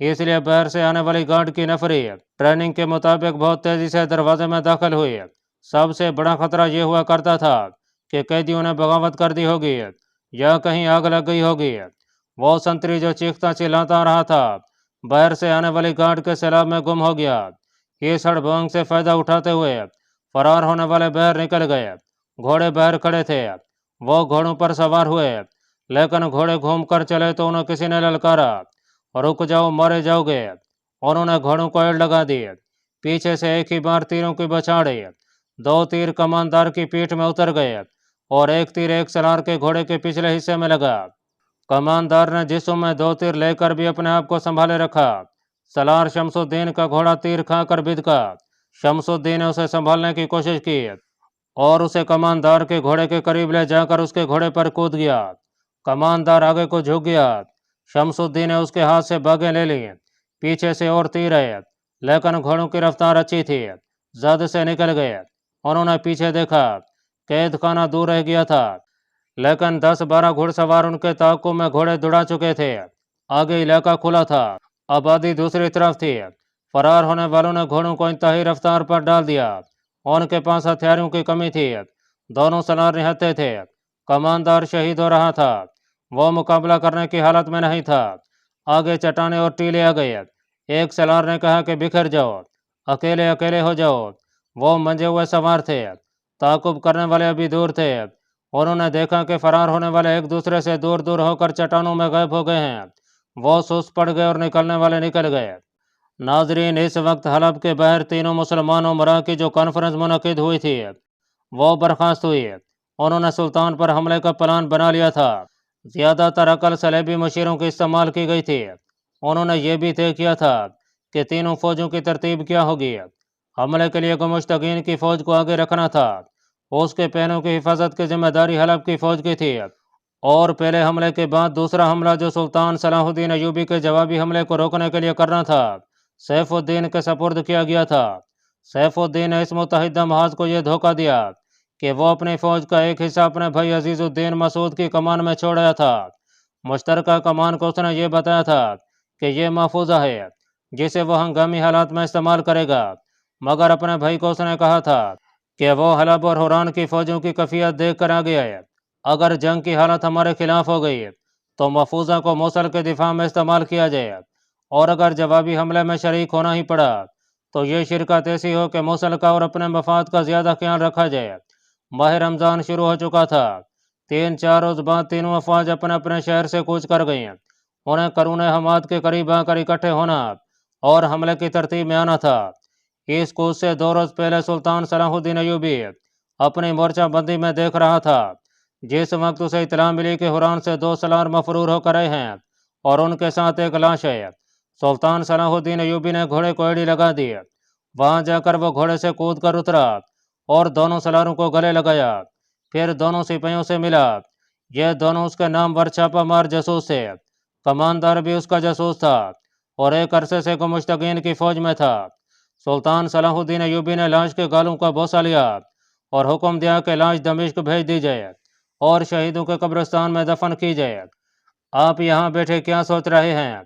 اس لیے باہر سے آنے والی گارڈ کی نفری ٹریننگ کے مطابق بہت تیزی سے دروازے میں داخل ہوئی۔ سب سے بڑا خطرہ یہ ہوا کرتا تھا کہ قیدیوں نے بغاوت کر دی ہوگی یا کہیں آگ لگ گئی ہوگی۔ وہ سنتری جو چیختا چلاتا رہا تھا باہر سے آنے والی گارڈ کے سیلاب میں گم ہو گیا۔ اس ہڑبڑنگ سے فائدہ اٹھاتے ہوئے فرار ہونے والے باہر نکل گئے۔ گھوڑے باہر کھڑے تھے، وہ گھوڑوں پر سوار ہوئے، لیکن گھوڑے گھوم کر چلے تو انہیں کسی نے للکارا، رک جاؤ مارے جاؤ گے۔ انہوں نے گھوڑوں کو ایڑ لگا دی، پیچھے سے ایک ہی بار تیروں کی بچھاڑی، 2 تیر کماندار کی پیٹھ میں اتر گئے اور ایک تیر ایک سالار کے گھوڑے کے پچھلے حصے میں لگا۔ کماندار نے جسم میں 2 تیر لے کر بھی اپنے آپ کو سنبھالے رکھا۔ سالار شمس الدین کا گھوڑا تیر کھا کر بدکا۔ شمس الدین نے اسے سنبھالنے کی کوشش کی اور اسے کماندار کے گھوڑے کے قریب لے جا کر اس کے گھوڑے پر کود گیا۔ کماندار آگے کو جھک گیا، شمس الدین نے اس کے ہاتھ سے باگیں لے لی، پیچھے سے اور تیر آئے، لیکن گھوڑوں کی رفتار اچھی تھی، زد سے نکل گئے۔ انہوں نے پیچھے دیکھا، قید خانہ دور رہ گیا تھا، لیکن 10-12 گھڑ سوار ان کے تعاقب میں گھوڑے دوڑا چکے تھے۔ آگے علاقہ کھلا تھا، آبادی دوسری طرف تھی۔ فرار ہونے والوں نے گھوڑوں کو انتہائی رفتار پر ڈال دیا۔ ان کے پاس ہتھیاروں کی کمی تھی، دونوں سالار نہتے تھے۔ کماندار شہید ہو رہا تھا، وہ مقابلہ کرنے کی حالت میں نہیں تھا۔ آگے چٹانیں اور ٹیلے آ گئے۔ ایک سالار نے کہا کہ بکھر جاؤ، اکیلے اکیلے ہو جاؤ۔ وہ منجے ہوئے سوار تھے، تعاقب کرنے والے ابھی دور تھے۔ انہوں نے دیکھا کہ فرار ہونے والے ایک دوسرے سے دور دور ہو کر چٹانوں میں غائب ہو گئے ہیں۔ وہ سست پڑ گئے اور نکلنے والے نکل گئے۔ ناظرین، اس وقت حلب کے باہر تینوں مسلمان امراء کی جو کانفرنس منعقد ہوئی تھی وہ برخاست ہوئی۔ انہوں نے سلطان پر حملے کا پلان بنا لیا تھا۔ زیادہ تر عقل صلیبی مشیروں کی استعمال کی گئی تھی۔ انہوں نے یہ بھی طے کیا تھا کہ تینوں فوجوں کی ترتیب کیا ہوگی۔ حملے کے لیے گمشتگین کی فوج کو آگے رکھنا تھا، اس کے پہنوں کی حفاظت کی ذمہ داری حلب کی فوج کی تھی، اور پہلے حملے کے بعد دوسرا حملہ جو سلطان صلاح الدین ایوبی کے جوابی حملے کو روکنے کے لیے کرنا تھا، سیف الدین کے سپرد کیا گیا تھا۔ سیف الدین نے اس متحدہ محاذ کو یہ دھوکہ دیا کہ وہ اپنی فوج کا ایک حصہ اپنے بھائی عزیز الدین مسعود کی کمان میں چھوڑ آیا تھا۔ مشترکہ کمان کو اس نے یہ بتایا تھا کہ یہ محفوظہ ہے، جسے وہ ہنگامی حالات میں استعمال کرے گا، مگر اپنے بھائی کو اس نے کہا تھا کہ وہ حلب اور حوران کی فوجوں کی کیفیت دیکھ کر آگے آئے۔ اگر جنگ کی حالت ہمارے خلاف ہو گئی تو محفوظہ کو موصل کے دفاع میں استعمال کیا جائے، اور اگر جوابی حملے میں شریک ہونا ہی پڑا تو یہ شرکت ایسی ہو کہ موصل کا اور اپنے مفاد کا زیادہ خیال رکھا جائے۔ ماہ رمضان شروع ہو چکا تھا۔ 3-4 روز بعد تینوں افواج اپنے اپنے شہر سے کوچ کر گئیں۔ انہیں قرون حماد کے قریب آ کر اکٹھے ہونا اور حملے کی ترتیب میں آنا تھا۔ اس کوچ سے 2 روز پہلے سلطان صلاح الدین ایوبی اپنی مورچہ بندی میں دیکھ رہا تھا، جس وقت اسے اطلاع ملی کہ حوران سے 2 سالار مفرور ہو کر آئے ہیں اور ان کے ساتھ ایک لاش ہے۔ سلطان صلاح الدین ایوبی نے گھوڑے کو ایڑی لگا دی۔ وہاں جا کر وہ گھوڑے سے کود کر اترا اور دونوں سالاروں کو گلے لگایا، پھر دونوں سپاہیوں سے ملا۔ یہ دونوں اس کے نامور چھاپہ مار جاسوس تھے، کماندار بھی اس کا جاسوس تھا اور ایک عرصے سے گمشتگین کی فوج میں تھا۔ سلطان صلاح الدین ایوبی نے لاش کے گالوں کا بوسہ لیا اور حکم دیا کہ لاش دمشق بھیج دی جائے اور شہیدوں کے قبرستان میں دفن کی جائے۔ آپ یہاں بیٹھے کیا سوچ رہے ہیں؟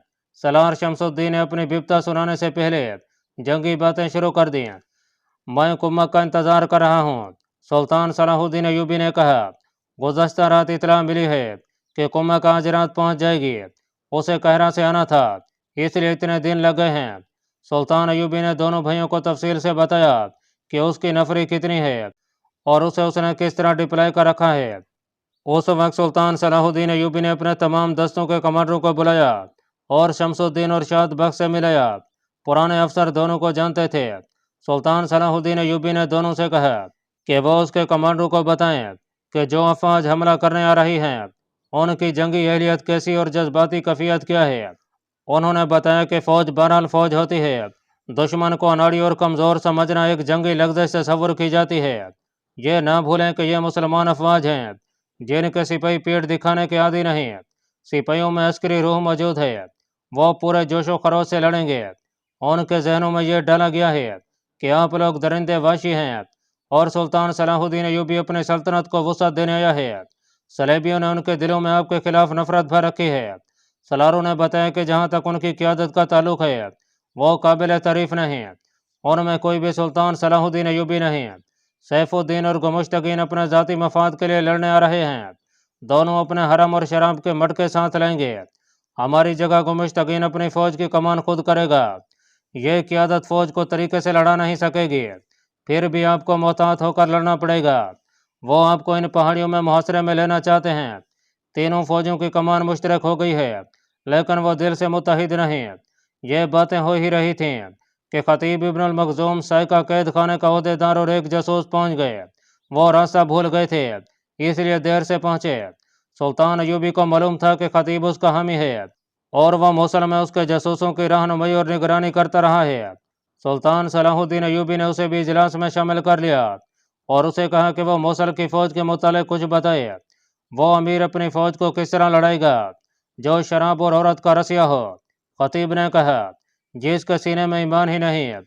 سالار شمس الدین نے اپنی بپتا سنانے سے پہلے جنگی باتیں شروع کر دیں۔ میں کمک کا انتظار کر رہا ہوں، سلطان صلاح الدین ایوبی نے کہا۔ گزشتہ رات اطلاع ملی ہے کہ کمک آج رات پہنچ جائے گی، اسے قاہرہ سے آنا تھا، اس لیے اتنے دن لگ گئے ہیں۔ سلطان ایوبی نے دونوں بھائیوں کو تفصیل سے بتایا کہ اس کی نفری کتنی ہے اور اسے اس نے کس طرح ڈپلائی کر رکھا ہے۔ اس وقت سلطان صلاح الدین ایوبی نے اپنے تمام دستوں کے کمانڈروں کو بلایا اور شمس الدین اور شاد بخش سے ملایا۔ پرانے افسر دونوں کو جانتے تھے۔ سلطان صلاح الدین ایوبی نے دونوں سے کہا کہ وہ اس کے کمانڈروں کو بتائیں کہ جو افواج حملہ کرنے آ رہی ہیں ان کی جنگی اہلیت کیسی اور جذباتی کیفیت کیا ہے۔ انہوں نے بتایا کہ فوج بہرحال فوج ہوتی ہے، دشمن کو اناڑی اور کمزور سمجھنا ایک جنگی لغزش سے تصور کی جاتی ہے۔ یہ نہ بھولیں کہ یہ مسلمان افواج ہیں جن کے سپاہی پیٹ دکھانے کے عادی نہیں، سپاہیوں میں عسکری روح موجود ہے، وہ پورے جوش و خروش سے لڑیں گے۔ ان کے ذہنوں میں یہ ڈالا گیا ہے کہ آپ لوگ درندے وحشی ہیں اور سلطان صلاح الدین ایوبی اپنی سلطنت کو وسعت دینے آیا ہے۔ صلیبیوں نے ان کے دلوں میں آپ کے خلاف نفرت بھر رکھی ہے۔ سلاروں نے بتایا کہ جہاں تک ان کی قیادت کا تعلق ہے وہ قابل تعریف نہیں، ان میں کوئی بھی سلطان صلاح الدین ایوبی نہیں۔ سیف الدین اور گمشتگین اپنے ذاتی مفاد کے لیے لڑنے آ رہے ہیں، دونوں اپنے حرم اور شراب کے مٹکے ساتھ لیں گے۔ ہماری جگہ گمشتگین اپنی فوج کی کمان خود کرے گا، یہ قیادت فوج کو طریقے سے لڑا نہیں سکے گی، پھر بھی آپ کو محتاط ہو کر لڑنا پڑے گا۔ وہ آپ کو ان پہاڑیوں میں محاصرے میں لینا چاہتے ہیں۔ تینوں فوجوں کی کمان مشترک ہو گئی ہے، لیکن وہ دل سے متحد نہیں۔ یہ باتیں ہو ہی رہی تھیں کہ خطیب ابن المخزوم سائقہ قید خانے کا عہدیدار اور ایک جاسوس پہنچ گئے۔ وہ راستہ بھول گئے تھے، اس لیے دیر سے پہنچے۔ سلطان ایوبی کو معلوم تھا کہ خطیب اس کا حامی ہے اور وہ موصل میں اس کے جاسوسوں کی رہنمائی اور نگرانی کرتا رہا ہے۔ سلطان صلاح الدین ایوبی نے اسے بھی اجلاس میں شامل کر لیا اور اسے کہا کہ وہ موصل کی فوج کے متعلق کچھ بتائے۔ وہ امیر اپنی فوج کو کس طرح لڑائے گا جو شراب اور عورت کا رسیا ہو؟ خطیب نے کہا، جس کے سینے میں ایمان ہی نہیں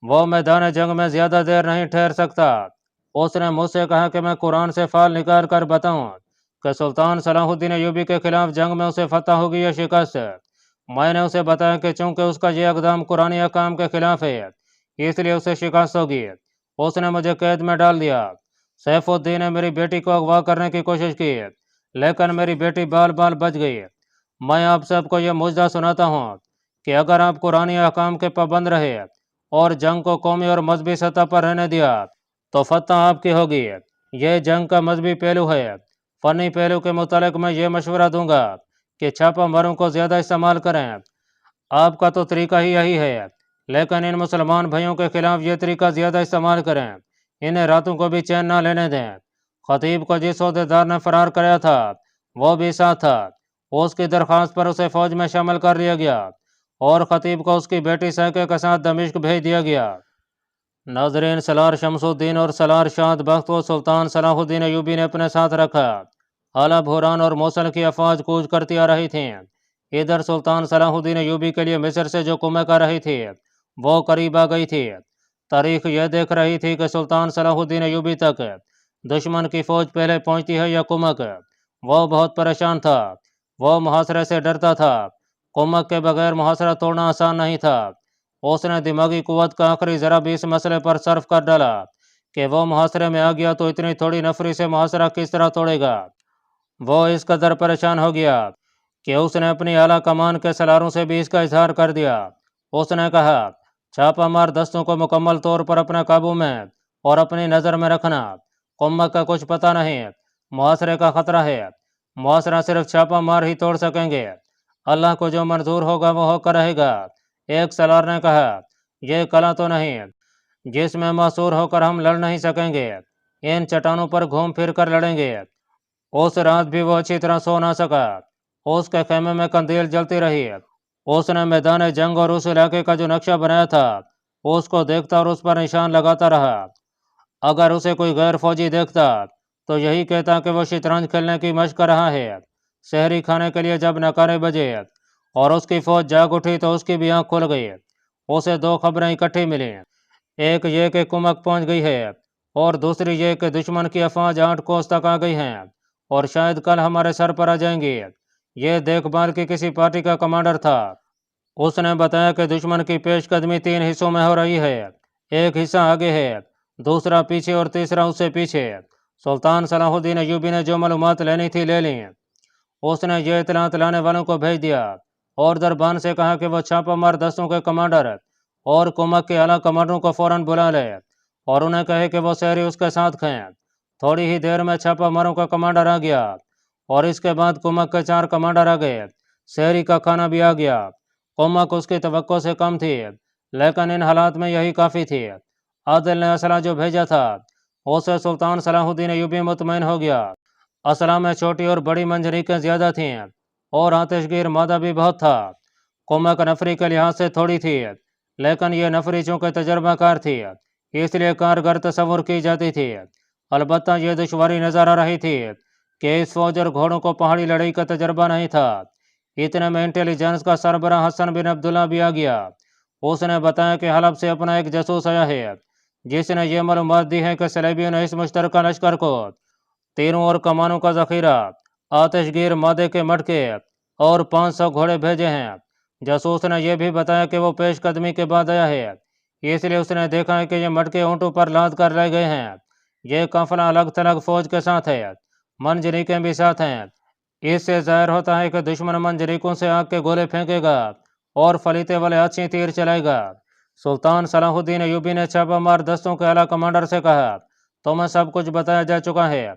وہ میدان جنگ میں زیادہ دیر نہیں ٹھہر سکتا۔ اس نے مجھ سے کہا کہ میں قرآن سے فال نکال کر بتاؤں کہ سلطان صلاح الدین ایوبی کے خلاف جنگ میں اسے فتح ہوگی یا شکست۔ میں نے اسے بتایا کہ چونکہ اس کا یہ اقدام قرآنی احکام کے خلاف ہے اس لیے اسے شکست ہوگی۔ اس نے مجھے قید میں ڈال دیا۔ سیف الدین نے میری بیٹی کو اغوا کرنے کی کوشش کی لیکن میری بیٹی بال بال بچ گئی۔ میں آپ سب کو یہ معجزہ سناتا ہوں کہ اگر آپ قرآنی احکام کے پابند رہے اور جنگ کو قومی اور مذہبی سطح پر رہنے دیا تو فتح آپ کی ہوگی۔ یہ جنگ کا مذہبی پہلو ہے۔ فنی پہلو کے متعلق میں یہ مشورہ دوں گا کہ چھاپہ ماروں کو زیادہ استعمال کریں۔ آپ کا تو طریقہ ہی یہی ہے، لیکن ان مسلمان بھائیوں کے خلاف یہ طریقہ زیادہ استعمال کریں، انہیں راتوں کو بھی چین نہ لینے دیں۔ خطیب کو جس عہدیدار نے فرار کرایا تھا وہ بھی ساتھ تھا۔ اس کی درخواست پر اسے فوج میں شامل کر لیا گیا اور خطیب کو اس کی بیٹی سائقہ کے ساتھ دمشق بھیج دیا گیا۔ ناظرین، سالار شمس الدین اور سالار شاد بخت کو سلطان صلاح الدین ایوبی نے اپنے ساتھ رکھا۔ اعلیٰ بحران اور موصل کی افواج کوچ کرتی آ رہی تھیں۔ ادھر سلطان صلاح الدین ایوبی کے لیے مصر سے جو کمک آ رہی تھی وہ قریب آ گئی تھی۔ تاریخ یہ دیکھ رہی تھی کہ سلطان صلاح الدین ایوبی تک دشمن کی فوج پہلے پہنچتی ہے یا کمک۔ وہ بہت پریشان تھا، وہ محاصرے سے ڈرتا تھا۔ کمک کے بغیر محاصرہ توڑنا آسان نہیں تھا۔ اس نے دماغی قوت کا آخری ذرا بھی اس مسئلے پر صرف کر ڈالا کہ وہ محاصرے میں آ گیا تو اتنی تھوڑی نفری سے محاصرہ کس طرح توڑے گا۔ وہ اس قدر پریشان ہو گیا کہ اس نے اپنی اعلیٰ کمان کے سالاروں سے بھی اس کا اظہار کر دیا۔ اس نے کہا، چھاپہ مار دستوں کو مکمل طور پر اپنے قابو میں اور اپنی نظر میں رکھنا۔ کمک کا کچھ پتہ نہیں، محاصرے کا خطرہ ہے، محاصرہ صرف چھاپہ مار ہی توڑ سکیں گے۔ اللہ کو جو منظور ہوگا وہ ہو کر رہے گا۔ ایک سالار نے کہا، یہ قلعہ تو نہیں جس میں محصور ہو کر ہم لڑ نہیں سکیں گے، ان چٹانوں پر گھوم پھر کر لڑیں گے۔ اس رات بھی وہ اچھی طرح سو نہ سکا، اس کے خیمے میں قندیل جلتی رہی۔ اس نے میدان جنگ اور اس علاقے کا جو نقشہ بنایا تھا اس کو دیکھتا اور اس پر نشان لگاتا رہا۔ اگر اسے کوئی غیر فوجی دیکھتا تو یہی کہتا کہ وہ شطرنج کھیلنے کی مشق کر رہا ہے۔ سحری کھانے کے لیے جب نعرے بجے اور اس کی فوج جاگ اٹھی تو اس کی بھی آنکھ کھل گئی۔ اسے دو خبریں اکٹھی ملیں، ایک یہ کہ کمک پہنچ گئی ہے اور دوسری یہ کہ دشمن کی افواج 8 کوس تک آ گئی ہیں اور شاید کل ہمارے سر پر آ جائیں گی۔ یہ دیکھ بھال کی کسی پارٹی کا کمانڈر تھا۔ اس نے بتایا کہ دشمن کی پیش قدمی 3 حصوں میں ہو رہی ہے، ایک حصہ آگے ہے، دوسرا پیچھے اور تیسرا اس سے پیچھے۔ سلطان صلاح الدین ایوبی نے جو معلومات لینی تھی لے لیں۔ اس نے یہ اطلاعات لانے والوں کو بھیج دیا اور دربان سے کہا کہ وہ چھاپہ مار دستوں کے کمانڈر اور کمک کے اعلیٰ کمانڈروں کو فوراً بلا لے اور انہیں کہے کہ وہ سحری اس کے ساتھ کھائیں۔ تھوڑی ہی دیر میں چھاپہ ماروں کا کمانڈر آ گیا اور اس کے بعد کمک کے 4 کمانڈر آ گئے۔ سحری کا کھانا بھی آ گیا۔ کمک اس کی توقع سے کم تھی لیکن ان حالات میں یہی کافی تھی۔ عادل نے اسلحہ جو بھیجا تھا اسے سلطان صلاح الدین ایوبی مطمئن ہو گیا۔ اسلحہ میں چھوٹی اور بڑی منجنیقیں زیادہ تھیں اور آتش گیر مادہ بھی بہت تھا۔ کمک نفری کے لحاظ سے تھوڑی تھی لیکن یہ نفری چونکہ تجربہ کار تھی اس لیے کارگر تصور کی جاتی تھی۔ البتہ یہ دشواری نظر آ رہی تھی کہ اس فوج اور گھوڑوں کو پہاڑی لڑائی کا تجربہ نہیں تھا۔ اتنے میں انٹیلیجنس کا سربراہ حسن بن عبداللہ بھی آ گیا۔ اس نے بتایا کہ حلب سے اپنا ایک جاسوس آیا ہے جس نے یہ معلومات دی ہے کہ صلیبیوں نے اس مشترکہ لشکر کو تیروں اور کمانوں کا ذخیرہ، آتش گیر مادے کے مٹکے اور 500 گھوڑے بھیجے ہیں۔ جاسوس نے یہ بھی بتایا کہ وہ پیش قدمی کے بعد آیا ہے، اس لیے اس نے دیکھا ہے کہ یہ مٹکے اونٹوں پر لاد کر لائے گئے ہیں۔ یہ قافلہ الگ تھلگ فوج کے ساتھ ہے، منجنیقیں بھی ساتھ ہیں۔ اس سے ظاہر ہوتا ہے کہ دشمن منجنیقوں سے آگ کے گولے پھینکے گا اور فلیتے والے اچھی تیر چلائے گا۔ سلطان صلاح الدین ایوبی نے چھاپہ مار دستوں کے اعلیٰ کمانڈر سے کہا، تمہیں سب کچھ بتایا جا چکا ہے،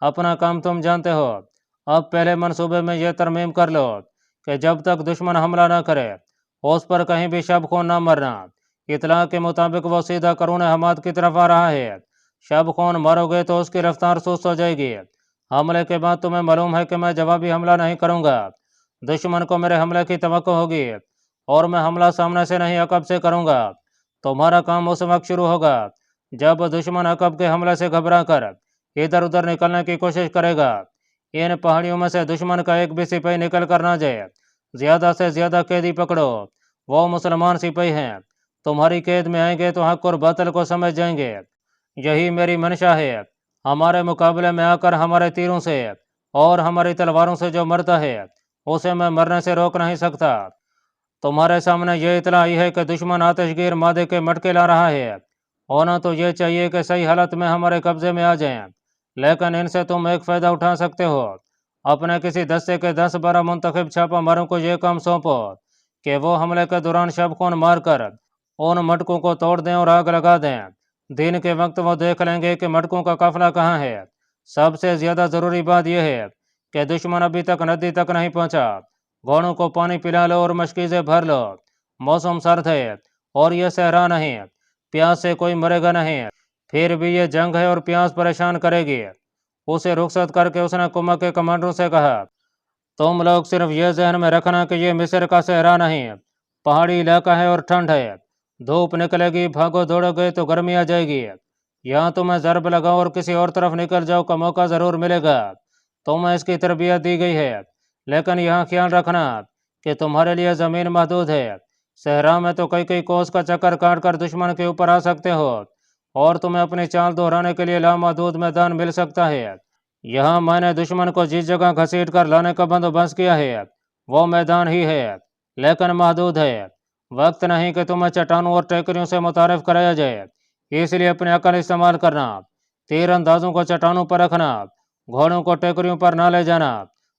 اپنا کام تم جانتے ہو، اب پہلے منصوبے میں یہ ترمیم کر لو کہ جب تک دشمن حملہ نہ کرے اس پر کہیں بھی شب خون نہ مرنا۔ اطلاع کے مطابق وہ سیدھا قرون حماد کی طرف آ رہا ہے، شب خون مارو گے تو اس کی رفتار سست ہو جائے گی۔ حملے کے بعد تمہیں معلوم ہے کہ میں جوابی حملہ نہیں کروں گا، دشمن کو میرے حملے کی توقع ہوگی اور میں حملہ سامنے سے نہیں عقب سے کروں گا۔ تمہارا کام اس وقت شروع ہوگا جب دشمن عقب کے حملے سے گھبرا کر ادھر ادھر نکلنے کی کوشش کرے گا۔ ان پہاڑیوں میں سے دشمن کا ایک بھی سپاہی نکل کر نہ جائے، زیادہ سے زیادہ قیدی پکڑو، وہ مسلمان سپاہی ہیں، تمہاری قید میں آئیں گے تو حق اور باطل کو سمجھ جائیں گے۔ یہی میری منشا ہے، ہمارے مقابلے میں آ کر ہمارے تیروں سے اور ہماری تلواروں سے جو مرتا ہے اسے میں مرنے سے روک نہیں سکتا۔ تمہارے سامنے یہ اطلاع آئی ہے کہ دشمن آتش گیر مادے کے مٹکے لا رہا ہے، ہونا تو یہ چاہیے کہ صحیح حالت میں ہمارے قبضے میں آ جائیں، لیکن ان سے تم ایک فائدہ اٹھا سکتے ہو، اپنے کسی دستے کے 10-12 منتخب چھاپہ ماروں کو یہ کام سونپو کہ وہ حملے کے دوران شب خون مار کر ان مٹکوں کو توڑ دیں اور آگ لگا دیں۔ دن کے وقت وہ دیکھ لیں گے کہ مٹکوں کا قافلہ کہاں ہے۔ سب سے زیادہ ضروری بات یہ ہے کہ دشمن ابھی تک ندی تک نہیں پہنچا، گھوڑوں کو پانی پلا لو اور مشکیزیں بھر لو، موسم سرد ہے اور یہ صحرا نہیں، پیاس سے کوئی مرے گا نہیں، پھر بھی یہ جنگ ہے اور پیاس پریشان کرے گی۔ اسے رخصت کر کے اس نے کمک کے کمانڈروں سے کہا، تم لوگ صرف یہ ذہن میں رکھنا کہ یہ مصر کا صحرا نہیں، پہاڑی علاقہ ہے اور ٹھنڈ ہے، دھوپ نکلے گی، بھاگو دوڑو گے تو گرمی آ جائے گی، یہاں تمہیں ضرب لگاؤ اور کسی اور طرف نکل جاؤ کا موقع ضرور ملے گا، تمہیں اس کی تربیت دی گئی ہے، لیکن یہاں خیال رکھنا کہ تمہارے لیے زمین محدود ہے، صحرا میں تو کئی کوس کا چکر کاٹ کر دشمن کے اوپر آ سکتے ہو اور تمہیں اپنی چال دہرانے کے لیے لامحدود میدان مل سکتا ہے۔ یہاں میں نے دشمن کو جس جگہ گھسیٹ کر لانے کا بندوبست کیا ہے وہ میدان ہی ہے، لیکن محدود ہے، وقت نہیں کہ تمہیں چٹانوں اور ٹیکریوں سے متعارف کرایا جائے، اس لیے اپنی عقل استعمال کرنا، تیر اندازوں کو چٹانوں پر رکھنا، گھوڑوں کو ٹیکریوں پر نہ لے جانا،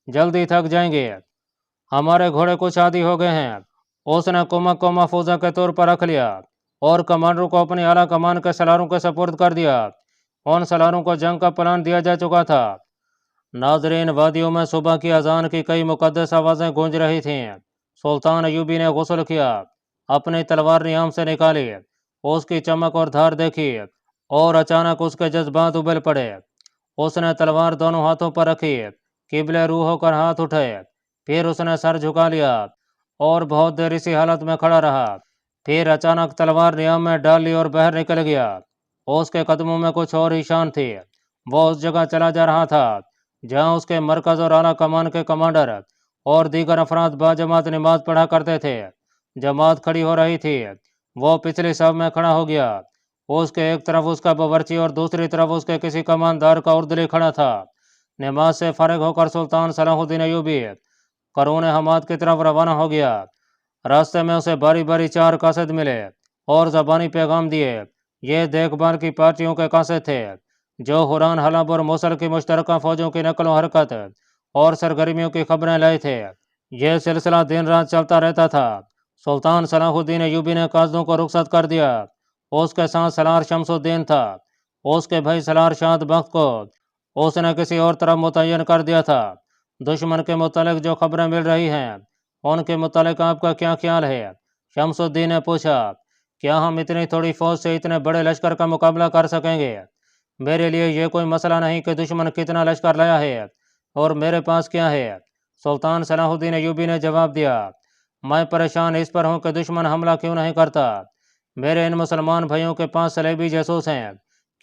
جلدی تھک جائیں گے، ہمارے گھوڑے کچھ عادی ہو گئے ہیں۔ اس نے کمک کو محفوظہ کے طور پر رکھ لیا اور کمانڈروں کو اپنی اعلیٰ کمان کے سلاروں کے سپرد کر دیا، ان سلاروں کو جنگ کا پلان دیا جا چکا تھا۔ ناظرین، وادیوں میں صبح کی اذان کی کئی مقدس آوازیں گونج رہی تھیں۔ سلطان ایوبی نے غسل کیا، اپنی تلوار نیام سے نکالی، اس کی چمک اور دھار دیکھی اور اچانک اس کے جذبات ابل پڑے۔ اس نے تلوار دونوں ہاتھوں پر رکھی، قبلے روح ہو کر ہاتھ اٹھائے، پھر اس نے سر جھکا لیا اور بہت دیر اسی حالت میں کھڑا رہا، پھر اچانک تلوار نیام میں ڈال لی اور باہر نکل گیا۔ اس کے قدموں میں کچھ اور ہی شان تھی، وہ اس جگہ چلا جا رہا تھا جہاں اس کے مرکز اور اعلیٰ کمان کے کمانڈر اور دیگر افراد باجماعت نماز پڑھا کرتے تھے۔ جماعت کھڑی ہو رہی تھی، وہ پچھلی صف میں کھڑا ہو گیا، اس کے ایک طرف اس کا باورچی اور دوسری طرف اس کے کسی کماندار کا اردلی کھڑا تھا۔ نماز سے فارغ ہو کر سلطان صلاح الدین ایوبی قرون حماد کی طرف روانہ ہو گیا۔ راستے میں اسے باری باری 4 قاصد ملے اور زبانی پیغام دیے، یہ دیکھ بھال کی پارٹیوں کے قاصد تھے جو حران حلب اور موصل کی مشترکہ فوجوں کی نقل و حرکت اور سرگرمیوں کی خبریں لائے تھے۔ یہ سلسلہ دن رات چلتا رہتا تھا۔ سلطان صلاح الدین ایوبی نے قاصدوں کو رخصت کر دیا، اس کے ساتھ سالار شمس الدین تھا، اس کے بھائی سالار شاد بخت کو اس نے کسی اور طرف متعین کر دیا تھا۔ دشمن کے متعلق جو خبریں مل رہی ہیں ان کے متعلق آپ کا کیا خیال ہے؟ شمس الدین نے پوچھا، کیا ہم اتنی تھوڑی فوج سے اتنے بڑے لشکر کا مقابلہ کر سکیں گے؟ میرے لیے یہ کوئی مسئلہ نہیں کہ دشمن کتنا لشکر لایا ہے اور میرے پاس کیا ہے۔ سلطان صلاح الدین ایوبی نے جواب دیا، میں پریشان اس پر ہوں کہ دشمن حملہ کیوں نہیں کرتا۔ میرے ان مسلمان بھائیوں کے پاس صلیبی جاسوس ہیں،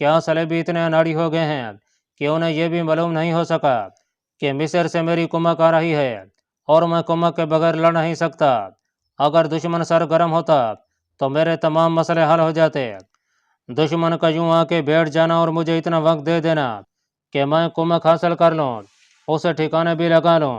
کیا صلیبی اتنے اناڑی ہو گئے ہیں کہ انہیں یہ بھی معلوم نہیں ہو سکا کہ مصر سے میری کمک آ رہی ہے اور میں کمک کے بغیر لڑ نہیں سکتا۔ اگر دشمن سرگرم ہوتا تو میرے تمام مسئلے حل ہو جاتے۔ دشمن کا یوں آ کے بیٹھ جانا اور مجھے اتنا وقت دے دینا کہ میں کمک حاصل کر لوں، اسے ٹھکانے بھی لگا لوں،